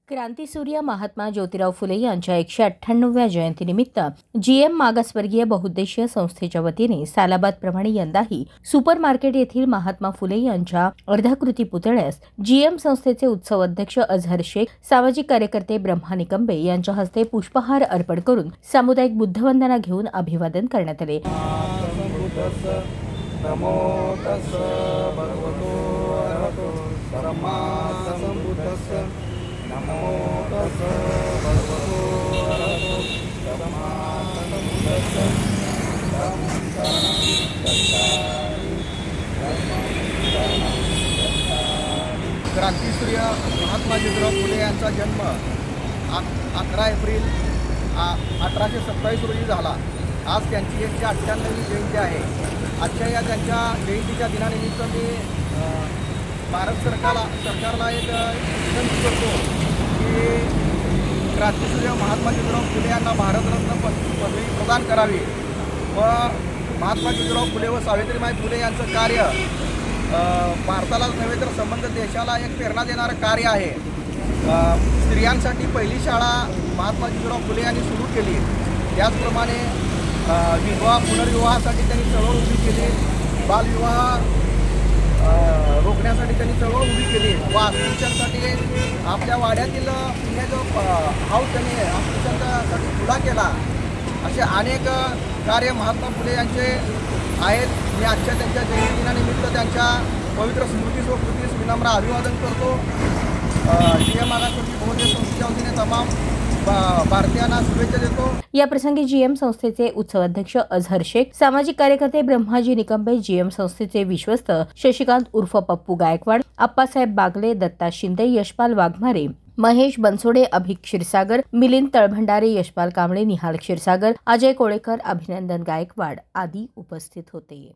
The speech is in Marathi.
क्रांतीसूर्य महात्मा ज्योतिराव फुले यांच्या 198व्या जयंतीनिमित्त जीएम मागासवर्गीय बहुउद्देशीय संस्थेच्या वतीने सालाबादप्रमाणे यंदाही सुपर मार्केट येथील महात्मा फुले यांच्या अर्धाकृती पुतळ्यास जीएम संस्थेचे उत्सव अध्यक्ष अझहर शेख, सामाजिक कार्यकर्ते ब्रह्मा निकंबे यांच्या हस्ते पुष्पहार अर्पण करून सामुदायिक बुद्धवंदना घेऊन अभिवादन करण्यात आले। क्रांतीसूर्य महात्मा ज्योतिराव फुले यांचा जन्म 11 एप्रिल 1827 रोजी झाला। आज त्यांची 198वी जयंती आहे। आजच्या या त्यांच्या जयंतीच्या दिनानिमित्त मी भारत सरकारला एक विनंती करतो की क्रांतीसूर्य महात्मा ज्योतिराव फुले यांना भारतरत्न पदवी प्रदान करावी व महात्मा ज्योतिराव फुले व सावित्रीबाई फुले यांचं कार्य भारतालाच नव्हे तर संबंध देशाला एक प्रेरणा देणारं कार्य आहे। स्त्रियांसाठी पहिली शाळा महात्मा ज्योतिराव फुले यांनी सुरू केली। त्याचप्रमाणे विवाह पुनर्विवाहासाठी त्यांनी चळवळ उभी केली। बालविवाह रोखण्यासाठी त्यांनी चळवळ उभी केली व अस्पृश्यांसाठी आपल्या वाड्यातील पुण्याचं हाऊस त्यांनी अस्पृश्यांसाठी खुला केला। असे अनेक कार्य महात्मा फुले यांचे आहेत। मी आजच्या त्यांच्या जयंतीदिनानिमित्त त्यांच्या पवित्र स्मृतीस व कृतीस विनम्र अभिवादन करतो। जीएम मागासवर्गीय बहुउद्देशीय संस्थेच्या वतीने तमाम भारतीयांना शुभेच्छा देतो। या प्रसंगी जीएम संस्थेचे उत्सव अध्यक्ष अझहर शेख, सामाजिक कार्यकर्ते ब्रह्माजी निकंबे, जीएम संस्थेचे विश्वस्त शशिकांत उर्फ पप्पू गायकवाड, अप्पासाहेब बागले, दत्ता शिंदे, यशपाल वाघमारे, महेश बनसोडे, अभिक क्षीरसागर, मिलिंद तळभंडारे, यशपाल कांबळे, निहाल क्षीरसागर, अजय कोळेकर, अभिनंदन गायकवाड आदी उपस्थित होते।